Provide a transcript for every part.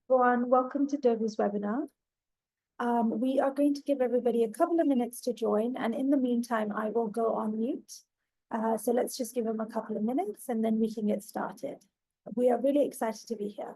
Everyone, welcome to Ndovu's webinar. We are going to give everybody a couple of minutes to join, and in the meantime, I will go on mute. So let's just give them a couple of minutes and then we can get started. We are really excited to be here.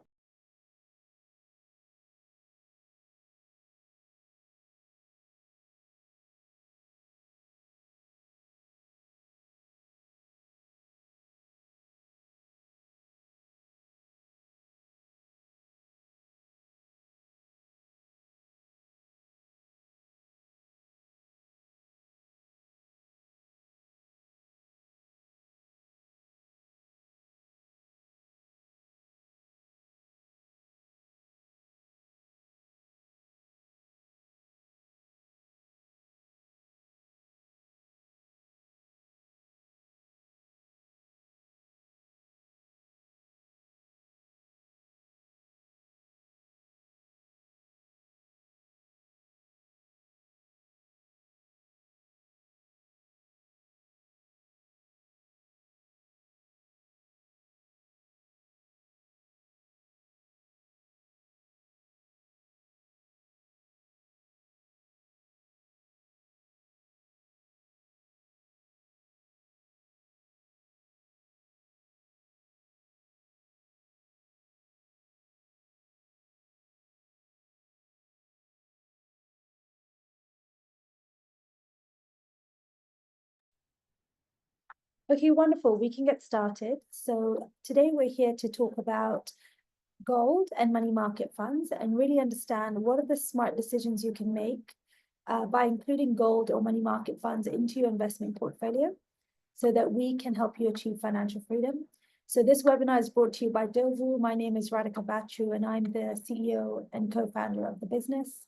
Okay, wonderful. We can get started. So today we're here to talk about gold and money market funds and really understand what are the smart decisions you can make by including gold or money market funds into your investment portfolio so that we can help you achieve financial freedom. So this webinar is brought to you by Ndovu. My name is Radhika Bachu and I'm the CEO and co-founder of the business.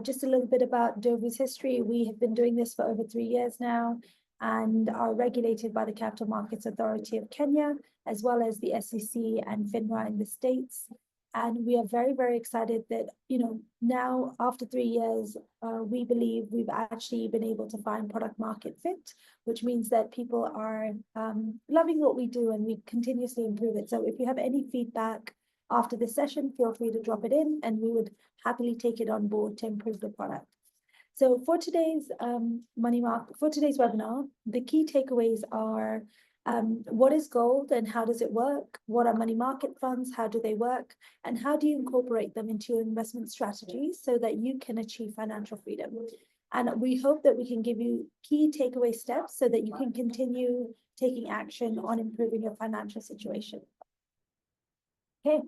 Just a little bit about Ndovu's history. We have been doing this for over 3 years now and are regulated by the Capital Markets Authority of Kenya, as well as the SEC and FINRA in the States. And we are very, very excited that, now after 3 years, we believe we've actually been able to find product market fit, which means that people are loving what we do and we continuously improve it. So if you have any feedback after this session, feel free to drop it in and we would happily take it on board to improve the product. So for today's webinar, the key takeaways are what is gold and how does it work? What are money market funds? How do they work? And how do you incorporate them into your investment strategies so that you can achieve financial freedom? And we hope that we can give you key takeaway steps so that you can continue taking action on improving your financial situation. Okay,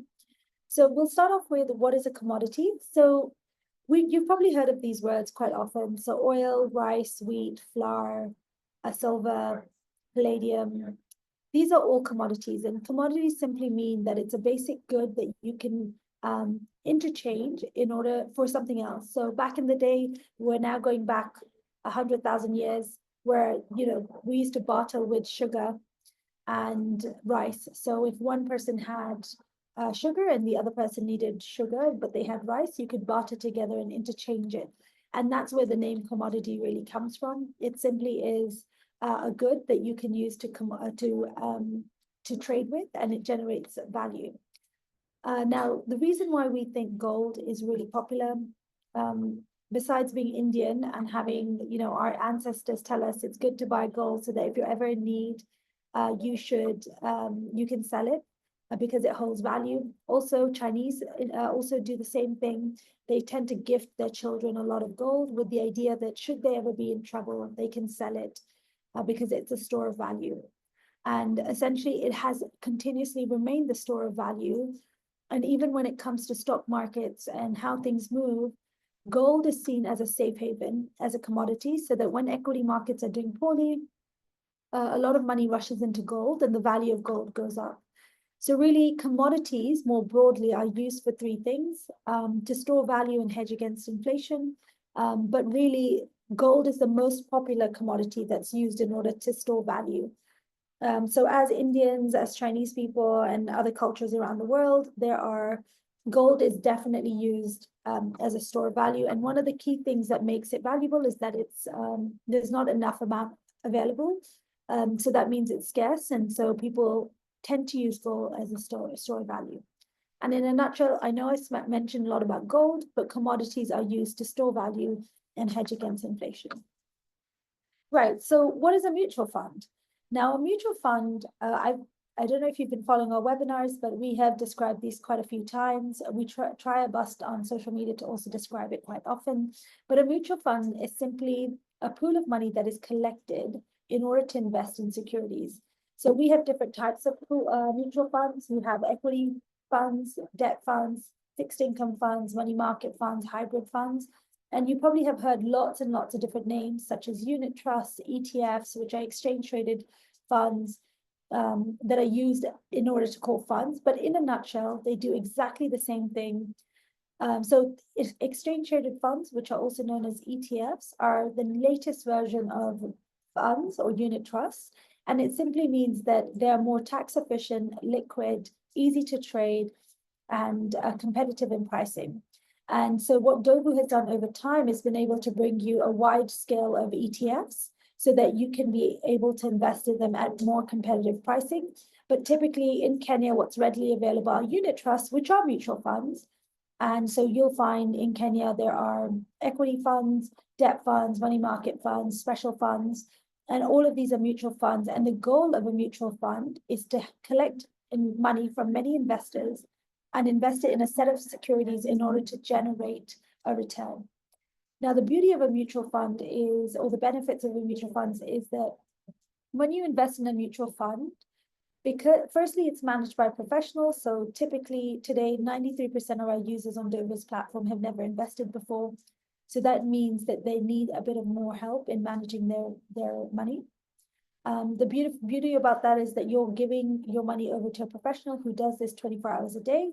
so we'll start off with what is a commodity. So you've probably heard of these words quite often. So oil, rice, wheat, flour, silver, palladium. These are all commodities, and commodities simply mean that it's a basic good that you can interchange in order for something else. So back in the day, we're now going back 100,000 years, where we used to barter with sugar and rice. So if one person had sugar and the other person needed sugar, but they had rice, you could barter together and interchange it. And that's where the name commodity really comes from. It simply is a good that you can use to trade with, and it generates value. Now, the reason why we think gold is really popular, besides being Indian and having, our ancestors tell us it's good to buy gold so that if you're ever in need, you can sell it because it holds value. Also, Chinese also do the same thing. They tend to gift their children a lot of gold with the idea that should they ever be in trouble, they can sell it because it's a store of value. And essentially, it has continuously remained the store of value. And even when it comes to stock markets and how things move, gold is seen as a safe haven, as a commodity, so that when equity markets are doing poorly, a lot of money rushes into gold and the value of gold goes up. So really, commodities more broadly are used for three things: to store value and hedge against inflation. But really, gold is the most popular commodity that's used in order to store value. So as Indians, as Chinese people, and other cultures around the world, gold is definitely used as a store of value. And one of the key things that makes it valuable is that there's not enough amount available. So that means it's scarce, and so people tend to use gold as a store of value. And in a nutshell, I know I mentioned a lot about gold, but commodities are used to store value and hedge against inflation. Right, so what is a mutual fund? Now, a mutual fund, I don't know if you've been following our webinars, but we have described these quite a few times. We try our best on social media to also describe it quite often. But a mutual fund is simply a pool of money that is collected in order to invest in securities. So we have different types of mutual funds. We have equity funds, debt funds, fixed income funds, money market funds, hybrid funds. And you probably have heard lots and lots of different names, such as unit trusts, ETFs, which are exchange traded funds, that are used in order to call funds. But in a nutshell, they do exactly the same thing. So exchange traded funds, which are also known as ETFs, are the latest version of funds or unit trusts. And it simply means that they're more tax efficient, liquid, easy to trade, and competitive in pricing. And so what Ndovu has done over time is been able to bring you a wide scale of ETFs so that you can be able to invest in them at more competitive pricing. But typically in Kenya, what's readily available are unit trusts, which are mutual funds. And so you'll find in Kenya, there are equity funds, debt funds, money market funds, special funds, and all of these are mutual funds. And the goal of a mutual fund is to collect money from many investors and invest it in a set of securities in order to generate a return. Now, the beauty of a mutual fund is, or the benefits of a mutual fund is that when you invest in a mutual fund, because firstly, it's managed by professionals. So typically today, 93% of our users on Ndovu's platform have never invested before. So that means that they need a bit of more help in managing their money. The beauty about that is that you're giving your money over to a professional who does this 24 hours a day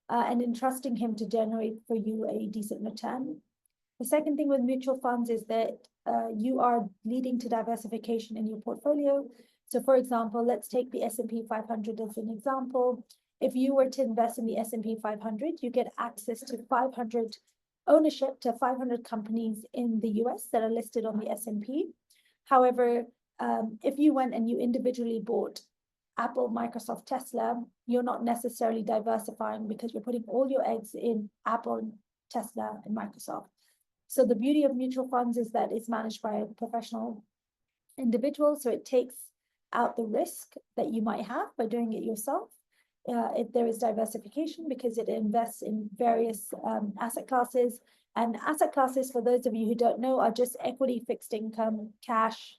and entrusting him to generate for you a decent return. The second thing with mutual funds is that you are leading to diversification in your portfolio. So for example, let's take the S&P 500 as an example. If you were to invest in the S&P 500, you get access to ownership to 500 companies in the US that are listed on the S&P. However, if you went and you individually bought Apple, Microsoft, Tesla, you're not necessarily diversifying because you're putting all your eggs in Apple, Tesla, and Microsoft. So the beauty of mutual funds is that it's managed by a professional individual. So it takes out the risk that you might have by doing it yourself. If there is diversification because it invests in various asset classes. And asset classes, for those of you who don't know, are just equity, fixed income, cash,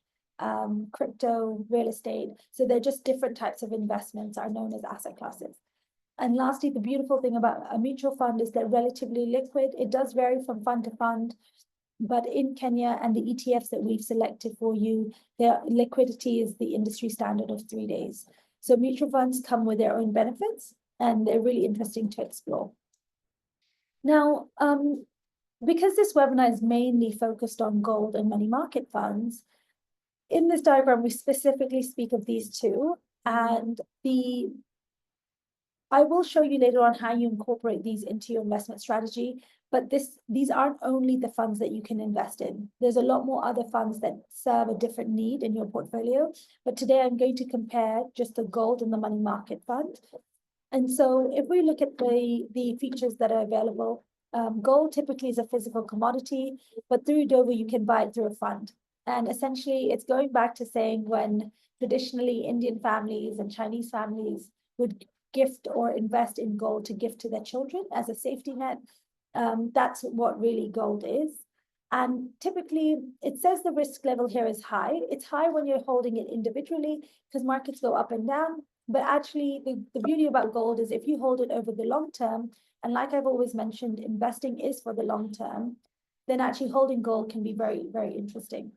crypto, real estate. So they're just different types of investments are known as asset classes. And lastly, the beautiful thing about a mutual fund is they're relatively liquid. It does vary from fund to fund, but in Kenya and the ETFs that we've selected for you, their liquidity is the industry standard of 3 days. So mutual funds come with their own benefits, and they're really interesting to explore. Now, because this webinar is mainly focused on gold and money market funds, in this diagram, we specifically speak of these two, and I will show you later on how you incorporate these into your investment strategy, but these aren't only the funds that you can invest in. There's a lot more other funds that serve a different need in your portfolio, but today I'm going to compare just the gold and the money market fund. And so if we look at the features that are available, gold typically is a physical commodity, but through Ndovu, you can buy it through a fund. And essentially, it's going back to saying when traditionally Indian families and Chinese families would gift or invest in gold to gift to their children as a safety net. That's what really gold is. And typically, it says the risk level here is high. It's high when you're holding it individually because markets go up and down. But actually, the beauty about gold is if you hold it over the long term, and like I've always mentioned, investing is for the long term, then actually holding gold can be very, very interesting.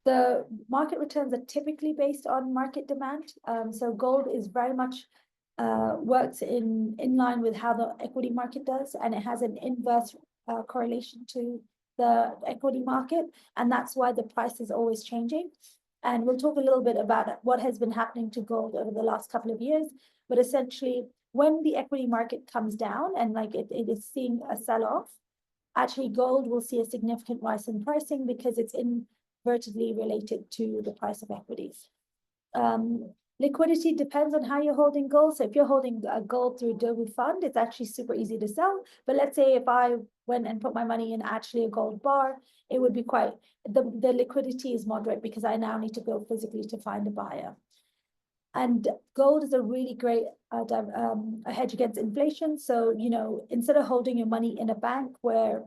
The market returns are typically based on market demand. So gold is very much works in line with how the equity market does, and it has an inverse correlation to the equity market, and that's why the price is always changing. And we'll talk a little bit about what has been happening to gold over the last couple of years. But essentially, when the equity market comes down and like it is seeing a sell-off, actually gold will see a significant rise in pricing because it's invertedly related to the price of equities. Liquidity depends on how you're holding gold. So if you're holding a gold through Ndovu fund, it's actually super easy to sell. But let's say if I went and put my money in actually a gold bar, it would be quite, the liquidity is moderate because I now need to go physically to find a buyer. And gold is a really great a hedge against inflation. So, you know, instead of holding your money in a bank where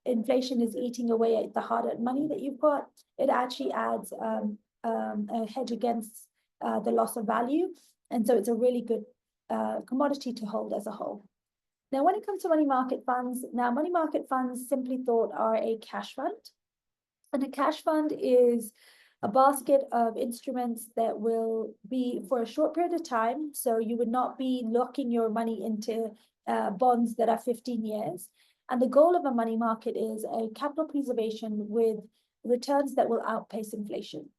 inflation is eating away at the hard-earned money that you've got, it actually adds a hedge against the loss of value. And so it's a really good commodity to hold as a whole. Now, when it comes to money market funds, money market funds simply thought are a cash fund. And a cash fund is a basket of instruments that will be for a short period of time. So you would not be locking your money into bonds that are 15 years. And the goal of a money market is a capital preservation with returns that will outpace inflation.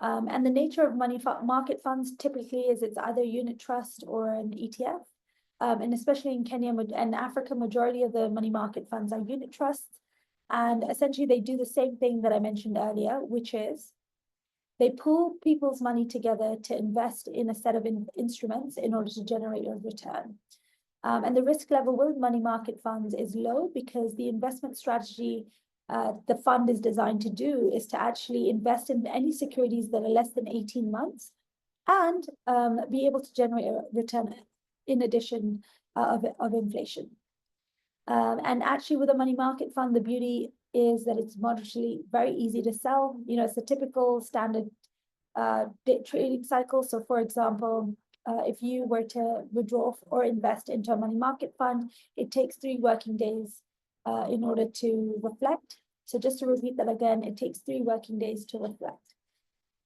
And the nature of money market funds typically is it's either a unit trust or an ETF. And especially in Kenya and Africa, majority of the money market funds are unit trusts. And essentially they do the same thing that I mentioned earlier, which is they pool people's money together to invest in a set of instruments in order to generate a return. And the risk level with money market funds is low because the investment strategy the fund is designed to do is to actually invest in any securities that are less than 18 months and be able to generate a return in addition of inflation. And actually with a money market fund, the beauty is that it's moderately very easy to sell. You know, it's a typical standard trading cycle. So for example, if you were to withdraw or invest into a money market fund, it takes 3 working days in order to reflect. So just to repeat that again, it takes 3 working days to reflect.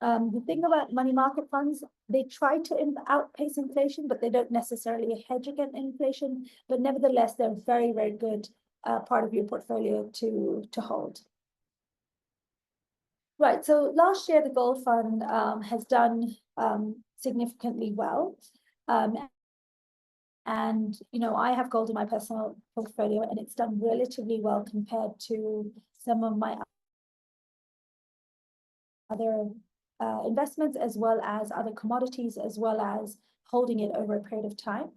The thing about money market funds, they try to outpace inflation, but they don't necessarily hedge against inflation. But nevertheless, they're very, very good part of your portfolio to hold. Right, so last year, the gold fund has done significantly well. And, you know, I have gold in my personal portfolio and it's done relatively well compared to some of my other investments, as well as other commodities, as well as holding it over a period of time.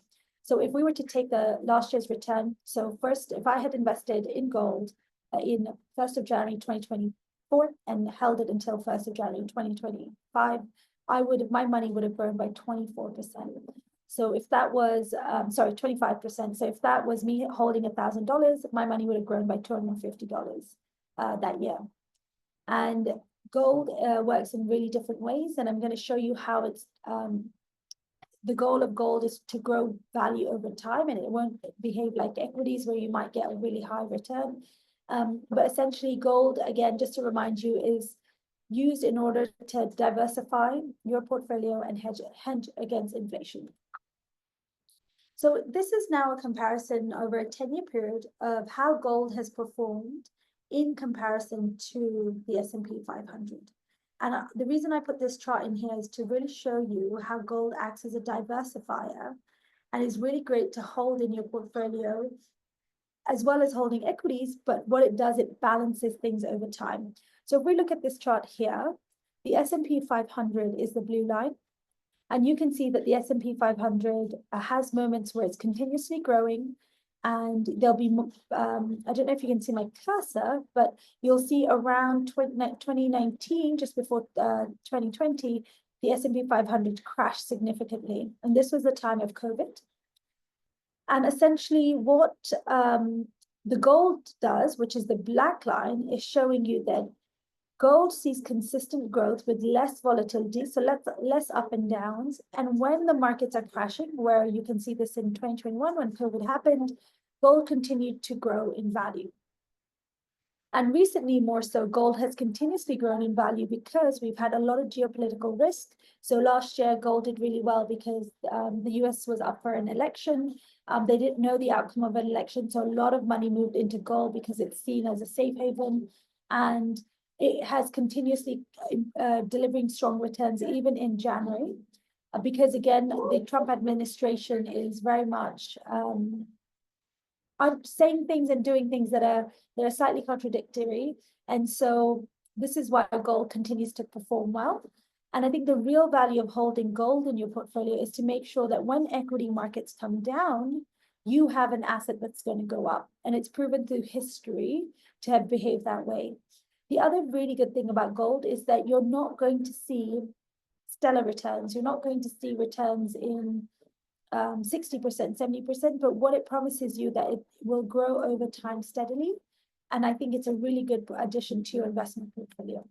So if we were to take the last year's return, so first, if I had invested in gold in 1st of January 2024 and held it until 1st of January 2025, my money would have grown by 24%. So if that was, 25%. So if that was me holding $1,000, my money would have grown by $250 that year. And gold works in really different ways. And I'm going to show you how it's, the goal of gold is to grow value over time, and it won't behave like equities where you might get a really high return. But essentially gold, again, just to remind you, is used in order to diversify your portfolio and hedge against inflation. So this is now a comparison over a 10-year period of how gold has performed in comparison to the S&P 500. And the reason I put this chart in here is to really show you how gold acts as a diversifier and is really great to hold in your portfolio, as well as holding equities. But what it does, it balances things over time. So if we look at this chart here, the S&P 500 is the blue line. And you can see that the S&P 500 has moments where it's continuously growing, and there'll be, I don't know if you can see my cursor, but you'll see around 2019, just before 2020, the S&P 500 crashed significantly. And this was the time of COVID. And essentially what the gold does, which is the black line, is showing you that gold sees consistent growth with less volatility, so less up and downs. And when the markets are crashing, where you can see this in 2021 when COVID happened, gold continued to grow in value. And recently, more so, gold has continuously grown in value because we've had a lot of geopolitical risk. So last year, gold did really well because the US was up for an election. They didn't know the outcome of an election, so a lot of money moved into gold because it's seen as a safe haven. And it has continuously delivering strong returns even in January, because again, the Trump administration is very much saying things and doing things that are slightly contradictory. And so this is why gold continues to perform well. And I think the real value of holding gold in your portfolio is to make sure that when equity markets come down, you have an asset that's going to go up. And it's proven through history to have behaved that way. The other really good thing about gold is that you're not going to see stellar returns. You're not going to see returns in 60%, 70%, but what it promises you that it will grow over time steadily. And I think it's a really good addition to your investment portfolio.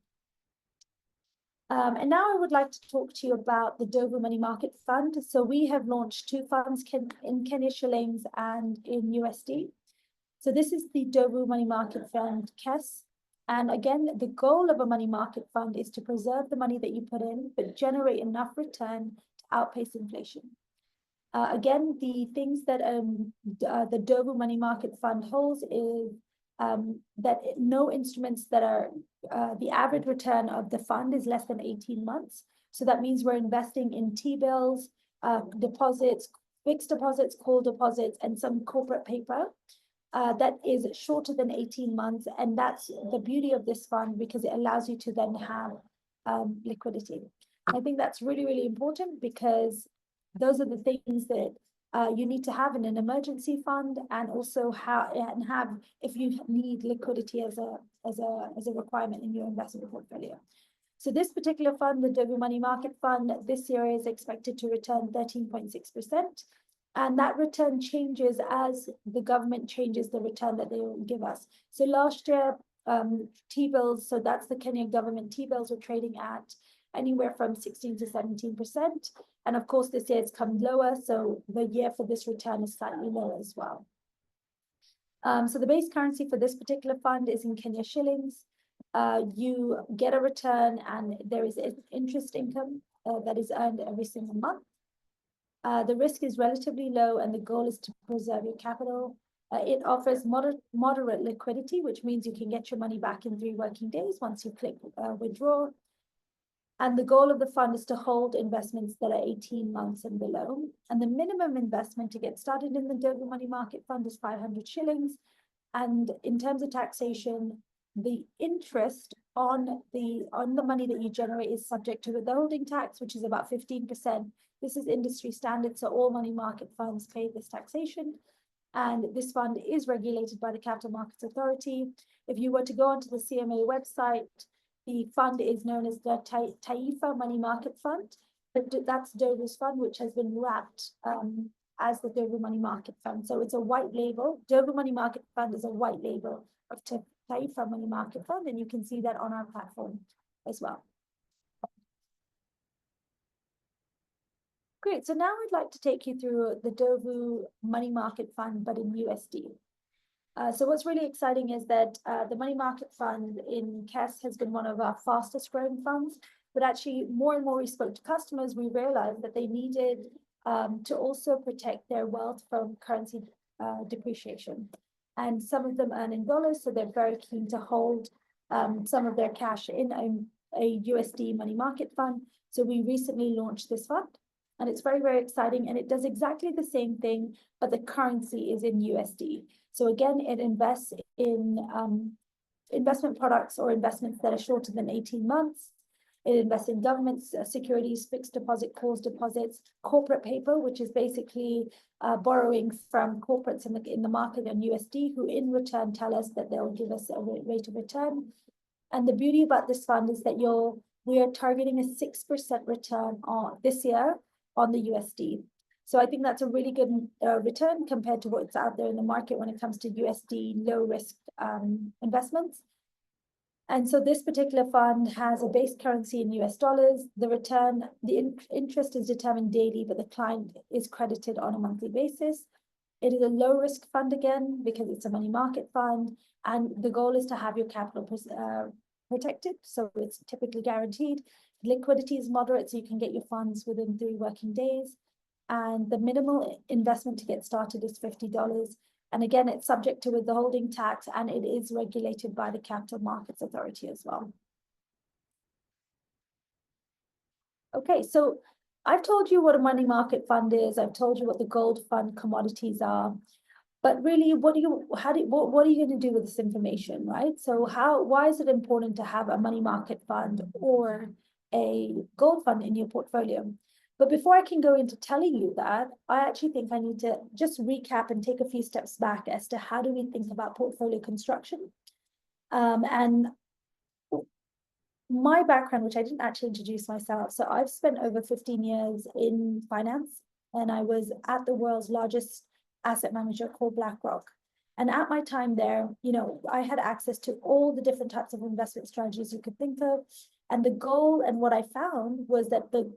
And now I would like to talk to you about the Ndovu Money Market Fund. So we have launched two funds in Kenya shillings and in USD. So this is the Ndovu Money Market Fund, KES. And again, the goal of a money market fund is to preserve the money that you put in, but generate enough return to outpace inflation. Again, the things that the Ndovu Money Market Fund holds is that no instruments that are, the average return of the fund is less than 18 months. So that means we're investing in T-bills, deposits, fixed deposits, call deposits, and some corporate paper that is shorter than 18 months. And that's the beauty of this fund because it allows you to then have liquidity. I think that's really, really important because those are the things that you need to have in an emergency fund, and also have if you need liquidity as a requirement in your investment portfolio. So this particular fund, the Ndovu Money Market Fund, this year is expected to return 13.6%. And that return changes as the government changes the return that they will give us. So last year, T-bills, so that's the Kenyan government T-bills, were trading at anywhere from 16 to 17%. And of course, this year it's come lower. So the year for this return is slightly lower as well. So the base currency for this particular fund is in Kenya shillings. You get a return and there is interest income that is earned every single month. The risk is relatively low and the goal is to preserve your capital. It offers moderate liquidity, which means you can get your money back in 3 working days once you click withdraw. And the goal of the fund is to hold investments that are 18 months and below. And the minimum investment to get started in the Ndovu Money Market Fund is 500 shillings. And in terms of taxation, the interest on the money that you generate is subject to withholding tax, which is about 15%. This is industry standard, so all money market funds pay this taxation. And this fund is regulated by the Capital Markets Authority. If you were to go onto the CMA website, the fund is known as the Taifa Money Market Fund. But that's Ndovu's fund, which has been wrapped as the Ndovu Money Market Fund. So it's a white label. Ndovu Money Market Fund is a white label of Taifa Money Market Fund, and you can see that on our platform as well. Great, so now I'd like to take you through the Ndovu Money Market Fund, but in USD. So what's really exciting is that the money market fund in KES has been one of our fastest growing funds, but actually more and more we spoke to customers, we realized that they needed to also protect their wealth from currency depreciation. And some of them earn in dollars, so they're very keen to hold some of their cash in a USD money market fund. So we recently launched this fund. And it's very, very exciting. And it does exactly the same thing, but the currency is in USD. So again, it invests in investment products or investments that are shorter than 18 months. It invests in government securities, fixed deposit calls, deposits, corporate paper, which is basically borrowing from corporates in the market on USD, who in return tell us that they'll give us a rate of return. And the beauty about this fund is that we are targeting a 6% return on this year on the USD. So I think that's a really good return compared to what's out there in the market when it comes to USD low risk investments. And so this particular fund has a base currency in US dollars. The return, the interest is determined daily, but the client is credited on a monthly basis. It is a low risk fund again, because it's a money market fund. And the goal is to have your capital protected. So it's typically guaranteed. Liquidity is moderate, so you can get your funds within 3 working days. And the minimal investment to get started is $50. And again, it's subject to withholding tax, and it is regulated by the Capital Markets Authority as well. Okay, so I've told you what a money market fund is. I've told you what the gold fund commodities are. But really, what are you going to do with this information, right? So why is it important to have a money market fund or a gold fund in your portfolio. But before I can go into telling you that, I actually think I need to just recap and take a few steps back as to how do we think about portfolio construction. And my background, which I didn't actually introduce myself. So I've spent over 15 years in finance, and I was at the world's largest asset manager called BlackRock. And at my time there, I had access to all the different types of investment strategies you could think of. And the goal and what I found was that the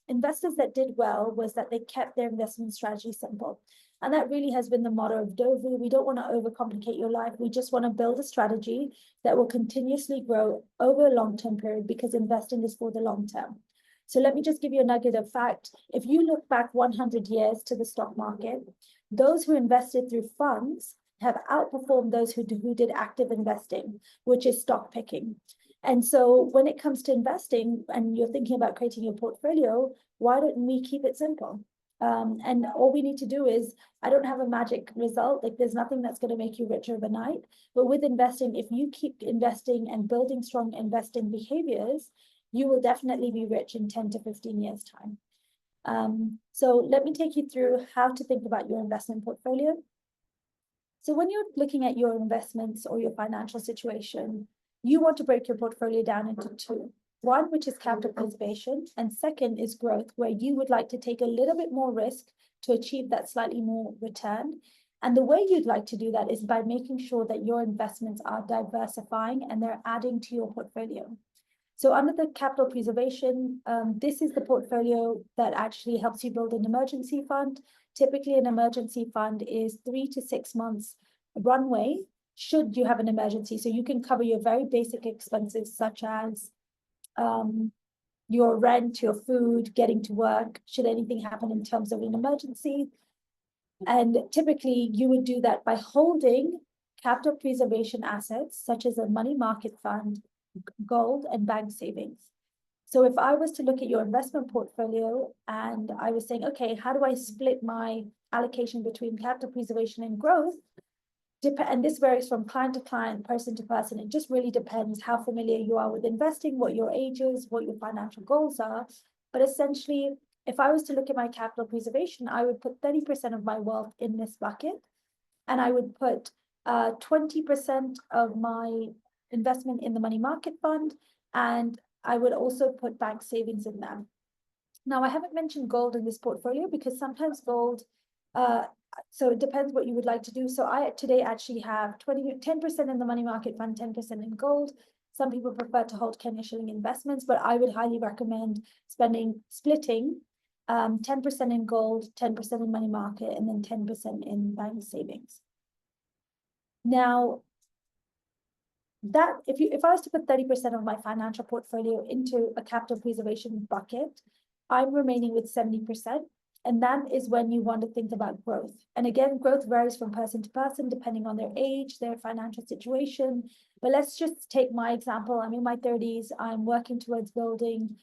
investors that did well was that they kept their investment strategy simple. And that really has been the motto of Ndovu. We don't want to overcomplicate your life. We just want to build a strategy that will continuously grow over a long-term period, because investing is for the long term. So let me just give you a nugget of fact. If you look back 100 years to the stock market, those who invested through funds have outperformed those who did active investing, which is stock picking. And so when it comes to investing and you're thinking about creating your portfolio, why don't we keep it simple? And all we need to do is, I don't have a magic result. Like, there's nothing that's going to make you richer overnight. But with investing, if you keep investing and building strong investing behaviors, you will definitely be rich in 10 to 15 years' time. So let me take you through how to think about your investment portfolio. So when you're looking at your investments or your financial situation, you want to break your portfolio down into two. One, which is capital preservation, and second is growth, where you would like to take a little bit more risk to achieve that slightly more return. And the way you'd like to do that is by making sure that your investments are diversifying and they're adding to your portfolio. So under the capital preservation, this is the portfolio that actually helps you build an emergency fund. Typically, an emergency fund is 3 to 6 months runway should you have an emergency. So you can cover your very basic expenses, such as your rent, your food, getting to work, should anything happen in terms of an emergency. And typically you would do that by holding capital preservation assets, such as a money market fund, gold, and bank savings. So if I was to look at your investment portfolio and I was saying, okay, how do I split my allocation between capital preservation and growth? And this varies from client to client, person to person. It just really depends how familiar you are with investing, what your age is, what your financial goals are. But essentially, if I was to look at my capital preservation, I would put 30% of my wealth in this bucket. And I would put 20% of my investment in the money market fund. And I would also put bank savings in them. Now, I haven't mentioned gold in this portfolio because sometimes gold, so it depends what you would like to do. So I today actually have 10% in the money market fund, 10% in gold. Some people prefer to hold Kenya shilling investments, but I would highly recommend splitting 10% in gold, 10% in money market, and then 10% in bank savings. Now, that if I was to put 30% of my financial portfolio into a capital preservation bucket, I'm remaining with 70%. And that is when you want to think about growth. And again, growth varies from person to person, depending on their age, their financial situation. But let's just take my example. I'm in my 30s. I'm working towards building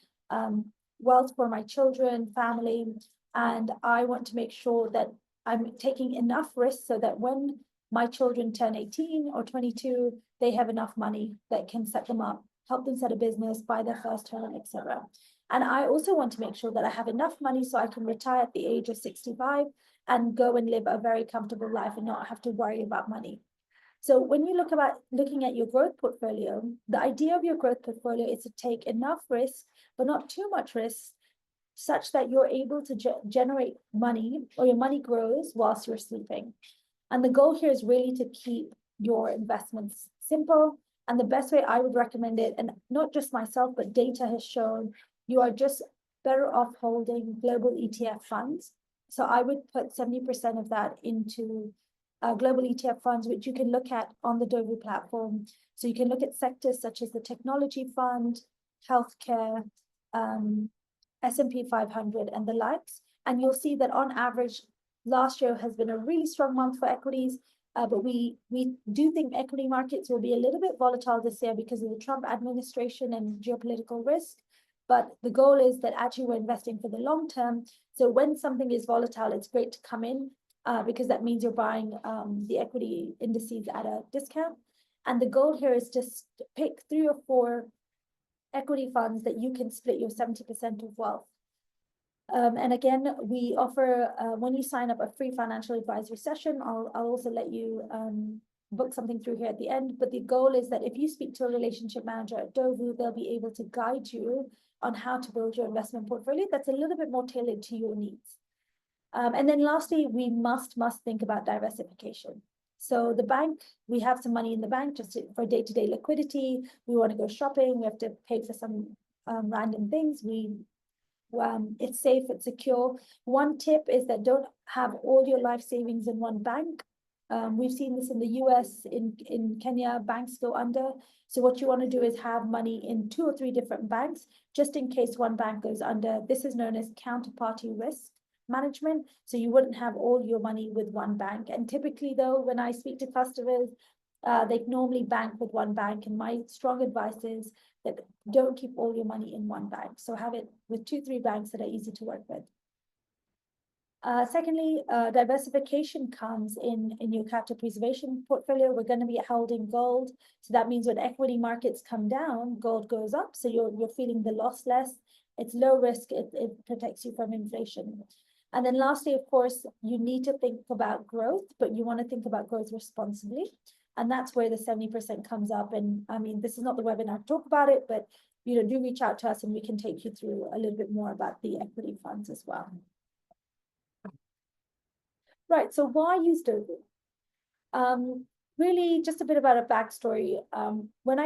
wealth for my children, family. And I want to make sure that I'm taking enough risk so that when my children turn 18 or 22, they have enough money that can set them up, help them set a business, buy their first home, etc. And I also want to make sure that I have enough money so I can retire at the age of 65 and go and live a very comfortable life and not have to worry about money. So when you looking at your growth portfolio, the idea of your growth portfolio is to take enough risk, but not too much risk, such that you're able to generate money, or your money grows whilst you're sleeping. And the goal here is really to keep your investments simple. And the best way I would recommend it, and not just myself, but data has shown, you are just better off holding global ETF funds. So I would put 70% of that into global ETF funds, which you can look at on the Ndovu platform. So you can look at sectors such as the technology fund, healthcare, S&P 500, and the likes. And you'll see that on average, last year has been a really strong month for equities. But we do think equity markets will be a little bit volatile this year because of the Trump administration and geopolitical risk. But the goal is that actually we're investing for the long term. So when something is volatile, it's great to come in because that means you're buying the equity indices at a discount. And the goal here is just pick 3 or 4 equity funds that you can split your 70% of wealth. And again, we offer, when you sign up a free financial advisory session, I'll also let you book something through here at the end. But the goal is that if you speak to a relationship manager at Ndovu, they'll be able to guide you on how to build your investment portfolio that's a little bit more tailored to your needs. And then lastly, we must think about diversification. So the bank, we have some money in the bank just for day-to-day liquidity. We want to go shopping. We have to pay for some random things. It's safe, it's secure. One tip is that don't have all your life savings in one bank. We've seen this in the US, in Kenya, banks go under. So what you want to do is have money in 2 or 3 different banks, just in case one bank goes under. This is known as counterparty risk management. So you wouldn't have all your money with one bank. And typically though, when I speak to customers, they normally bank with one bank. And my strong advice is that don't keep all your money in one bank. So have it with 2, 3 banks that are easy to work with. Secondly, diversification comes in your capital preservation portfolio. We're going to be holding gold. So that means when equity markets come down, gold goes up. So you're feeling the loss less. It's low risk. It protects you from inflation. And then lastly, of course, you need to think about growth, but you want to think about growth responsibly. And that's where the 70% comes up. And I mean, this is not the webinar to talk about it, but do reach out to us and we can take you through a little bit more about the equity funds as well. Right, so why use Ndovu? Really, just a bit about a backstory. When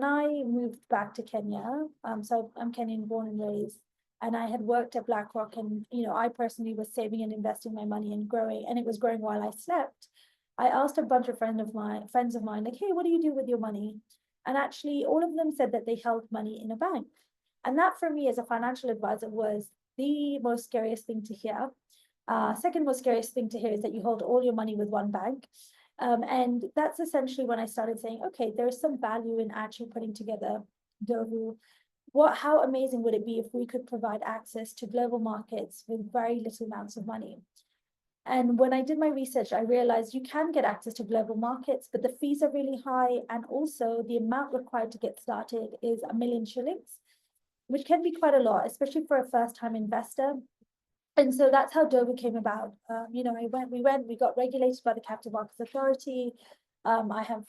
I moved back to Kenya, so I'm Kenyan born and raised, and I had worked at BlackRock, and I personally was saving and investing my money and growing, and it was growing while I slept. I asked a bunch of friends of mine, like, hey, what do you do with your money? And actually, all of them said that they held money in a bank. And that for me as a financial advisor was the most scariest thing to hear. Second most scariest thing to hear is that you hold all your money with one bank. And that's essentially when I started saying, okay, there's some value in actually putting together Ndovu. How amazing would it be if we could provide access to global markets with very little amounts of money? And when I did my research, I realized you can get access to global markets, but the fees are really high. And also the amount required to get started is 1 million shillings, which can be quite a lot, especially for a first-time investor. And so that's how Ndovu came about. We got regulated by the Capital Markets Authority. I have,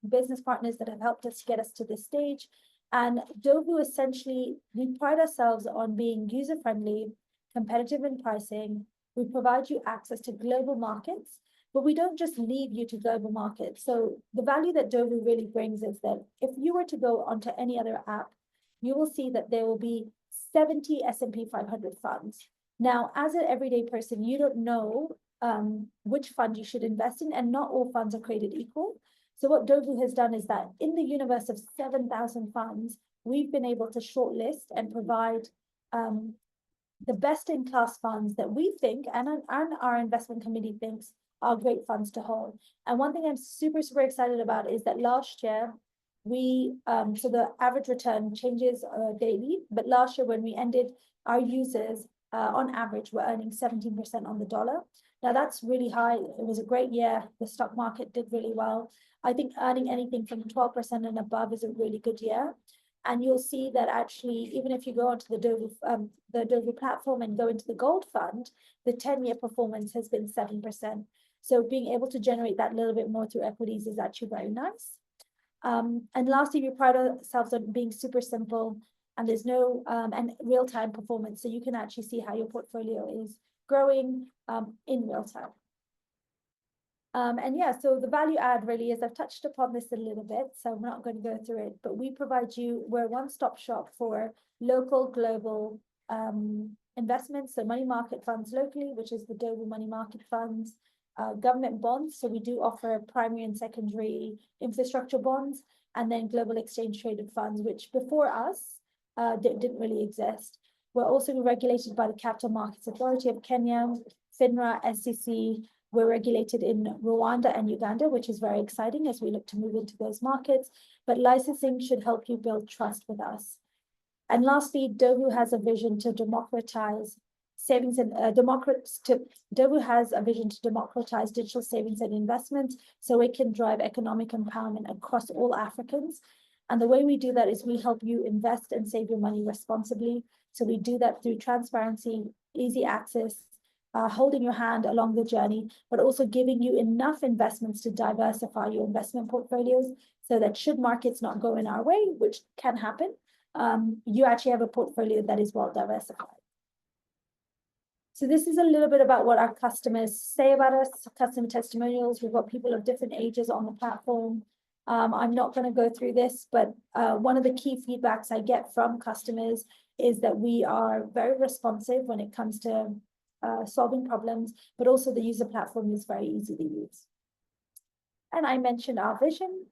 business partners that have helped us get us to this stage. And Ndovu essentially, we pride ourselves on being user-friendly, competitive in pricing. We provide you access to global markets, but we don't just lead you to global markets. So the value that Ndovu really brings is that if you were to go onto any other app, you will see that there will be 70 S&P 500 funds. Now, as an everyday person, you don't know which fund you should invest in, and not all funds are created equal. So what Ndovu has done is that in the universe of 7,000 funds, we've been able to shortlist and provide the best-in-class funds that we think, and our investment committee thinks, are great funds to hold. And one thing I'm super, super excited about is that last year, so the average return changes daily, but last year when we ended, our users on average were earning 17% on the dollar. Now that's really high. It was a great year. The stock market did really well. I think earning anything from 12% and above is a really good year. And you'll see that actually, even if you go onto the Ndovu platform and go into the gold fund, the 10-year performance has been 7%. So being able to generate that little bit more through equities is actually very nice. And lastly, we pride ourselves on being super simple, and there's no and real-time performance. So you can actually see how your portfolio is growing in real time. And yeah, so the value add really is, I've touched upon this a little bit, so I'm not going to go through it, but we're a one-stop shop for local, global investments. So money market funds locally, which is the Ndovu money market funds, government bonds. So we do offer primary and secondary infrastructure bonds, and then global exchange traded funds, which before us didn't really exist. We're also regulated by the Capital Markets Authority of Kenya, FINRA, SEC. We're regulated in Rwanda and Uganda, which is very exciting as we look to move into those markets. But licensing should help you build trust with us. And lastly, Ndovu has a vision to democratize savings and Ndovu has a vision to democratize digital savings and investments so it can drive economic empowerment across all Africans. And the way we do that is we help you invest and save your money responsibly. So we do that through transparency, easy access, holding your hand along the journey, but also giving you enough investments to diversify your investment portfolios so that should markets not go in our way, which can happen, you actually have a portfolio that is well diversified. So this is a little bit about what our customers say about us, customer testimonials. We've got people of different ages on the platform. I'm not going to go through this, but one of the key feedbacks I get from customers is that we are very responsive when it comes to solving problems, but also the user platform is very easy to use. And I mentioned our vision.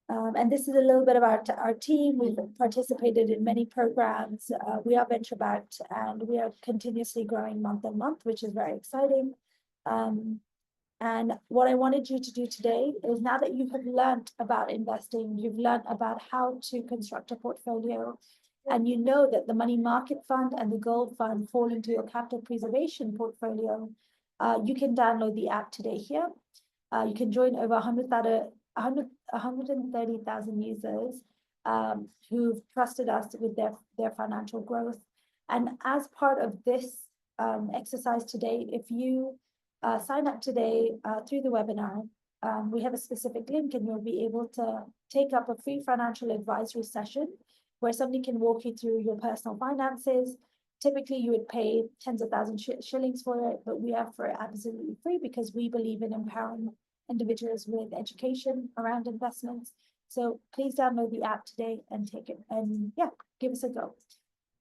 And this is a little bit about our team. We've participated in many programs. We are venture backed and we are continuously growing month on month, which is very exciting. And what I wanted you to do today is, now that you have learned about investing, you've learned about how to construct a portfolio, and you know that the money market fund and the gold fund fall into your capital preservation portfolio, you can download the app today here. You can join over 130,000 users who've trusted us with their financial growth. And as part of this exercise today, if you sign up today through the webinar, we have a specific link and you'll be able to take up a free financial advisory session where somebody can walk you through your personal finances. Typically, you would pay tens of thousands shillings for it, but we offer it absolutely free because we believe in empowering individuals with education around investments. So please download the app today and take it, and yeah, give us a go.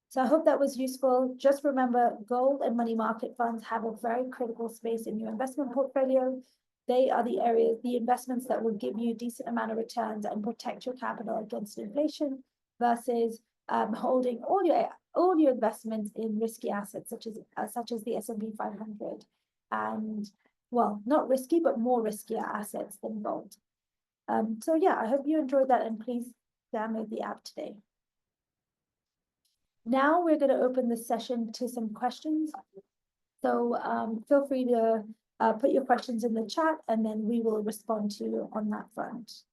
So I hope that was useful. Just remember, gold and money market funds have a very critical space in your investment portfolio. They are the areas, the investments that will give you a decent amount of returns and protect your capital against inflation, versus holding all your investments in risky assets such as the S&P 500, and well, not risky, but more riskier assets than gold. So yeah, I hope you enjoyed that, and please download the app today. Now we're going to open the session to some questions. So feel free to put your questions in the chat, and then we will respond to you on that front.